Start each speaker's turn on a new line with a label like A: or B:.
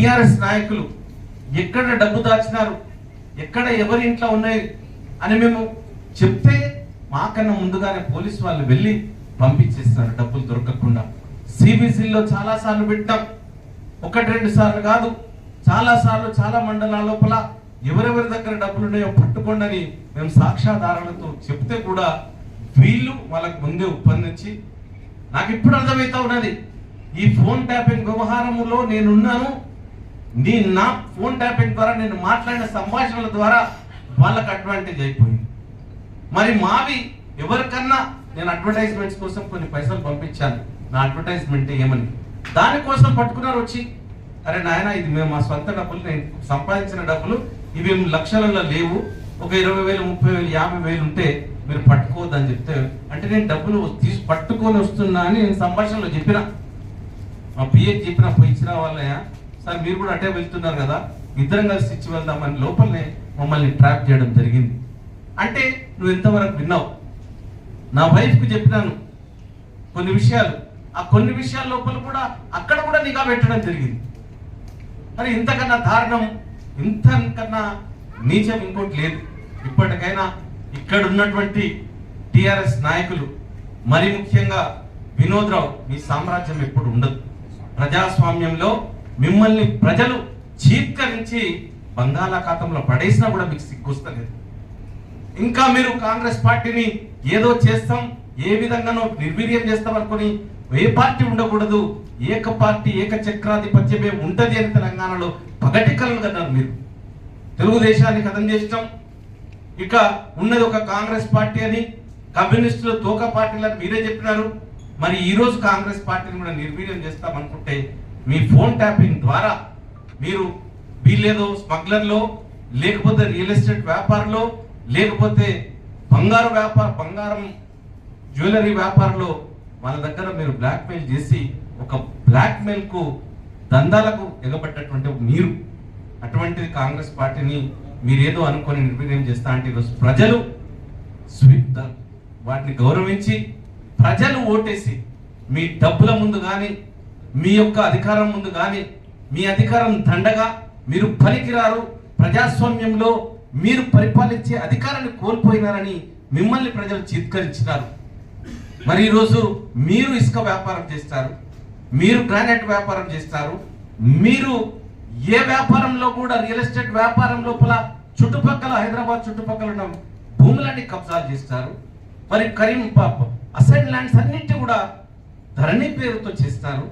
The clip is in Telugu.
A: టిఆర్ఎస్ నాయకులు ఎక్కడ డబ్బు దాచినారు, ఎక్కడ ఎవరి ఇంట్లో ఉన్నాయి అని మేము చెప్తే మాకన్నా ముందుగానే పోలీసు వాళ్ళు వెళ్ళి పంపించేస్తున్నారు డబ్బులు దొరకకుండా. సిబిసిలో చాలా సార్లు పెట్టాం, 1-2 సార్లు కాదు, చాలా సార్లు చాలా మండలాల లోపల ఎవరెవరి దగ్గర డబ్బులు ఉన్నాయో పట్టుకోండి మేము సాక్ష్యాధారాలతో చెప్తే కూడా వీళ్ళు వాళ్ళకు ముందే ఒప్పందించి, నాకు ఇప్పుడు అర్థమవుతా ఉన్నది ఈ ఫోన్ ట్యాపింగ్ వ్యవహారంలో నేనున్నాను, నా ఫోన్ ట్యాపింగ్ ద్వారా నేను మాట్లాడిన సంభాషణల ద్వారా వాళ్ళకి అడ్వాంటేజ్ అయిపోయింది. మరి మావి ఎవరికన్నా నేను అడ్వర్టైజ్మెంట్స్ కోసం కొన్ని పైసలు పంపించాను, నా అడ్వర్టైజ్మెంట్ ఏమని దానికోసం పట్టుకున్నారు వచ్చి, అరే నాయన ఇది మేము మా సొంత డబ్బులు, నేను సంపాదించిన డబ్బులు ఇవి లక్షలలో లేవు, ఒక 20,000, 30,000, 50,000 ఉంటే మీరు పట్టుకోవద్దని చెప్తే, అంటే నేను డబ్బులు తీసి పట్టుకొని వస్తున్నా అని నేను సంభాషణలో చెప్పిన, మా పిఏకి చెప్పిన, పోయి ఇచ్చిన వాళ్ళయ్యా సార్ మీరు కూడా అటే వెళ్తున్నారు కదా, ఇద్దరం కలిసి ఇచ్చి వెళ్దామని లోపలనే మమ్మల్ని ట్రాప్ చేయడం జరిగింది. అంటే నువ్వు ఎంతవరకు విన్నావు? నా వైఫ్కి చెప్పినాను కొన్ని విషయాలు, ఆ కొన్ని విషయాల లోపల కూడా అక్కడ కూడా నిఘా పెట్టడం జరిగింది. మరి ఇంతకన్నా దారుణం, ఇంతకన్నా నీచం ఇంకోటి లేదు. ఇప్పటికైనా ఇక్కడ ఉన్నటువంటి టిఆర్ఎస్ నాయకులు, మరి ముఖ్యంగా వినోద్ రావు, మీ సామ్రాజ్యం ఎప్పుడు ఉండదు. ప్రజాస్వామ్యంలో మిమ్మల్ని ప్రజలు చీత్కరించి బంగాళాఖాతంలో పడేసినా కూడా మీకు సిగ్గొస్తలేదు. ఇంకా మీరు కాంగ్రెస్ పార్టీని ఏదో చేస్తాం, ఏ విధంగానో నిర్వీర్యం చేస్తాం అనుకుని ఏ పార్టీ ఉండకూడదు, ఏక పార్టీ ఏక చక్రాధిపత్యమే ఉంటది అని తెలంగాణలో పగటి కలలు కన్నారు. మీరు తెలుగుదేశాన్ని కథం చేస్తాం, ఇక ఉన్నది ఒక కాంగ్రెస్ పార్టీ అని, కమ్యూనిస్టులు తోక పార్టీలని మీరే చెప్పినారు. మరి ఈ రోజు కాంగ్రెస్ పార్టీని కూడా నిర్వీర్యం చేస్తాం అనుకుంటే మీ ఫోన్ ట్యాపింగ్ ద్వారా మీరు వీళ్ళేదో స్మగ్లర్లో, లేకపోతే రియల్ ఎస్టేట్ వ్యాపారంలో, లేకపోతే బంగారం జ్యువెలరీ వ్యాపారంలో వాళ్ళ దగ్గర మీరు బ్లాక్మెయిల్ చేసి ఒక బ్లాక్మెయిల్ కు దందాలకు ఎగబడ్డటువంటి మీరు, అటువంటిది కాంగ్రెస్ పార్టీని మీరేదో అనుకొని నిర్వీర్యం చేస్తా అంటే ఈరోజు ప్రజలు వాటిని గౌరవించి ప్రజలు ఓటేసి మీ డబ్బుల ముందు కానీ, మీ యొక్క అధికారం ముందు కానీ, మీ అధికారం దండగా, మీరు పనికిరారు, ప్రజాస్వామ్యంలో మీరు పరిపాలించే అధికారాన్ని కోల్పోయినారని మిమ్మల్ని ప్రజలు చిత్కరించినారు. మరి ఈరోజు మీరు ఇసుక వ్యాపారం చేస్తారు, మీరు గ్రానైట్ వ్యాపారం చేస్తారు, మీరు ఏ వ్యాపారంలో కూడా రియల్ ఎస్టేట్ వ్యాపారం లోపల చుట్టుపక్కల హైదరాబాద్ చుట్టుపక్కల ఉన్న భూములన్నీ కబ్జాలు చేస్తారు. మరి అసైన్ ల్యాండ్స్ అన్నింటి కూడా ధరణి పేరుతో చేస్తారు.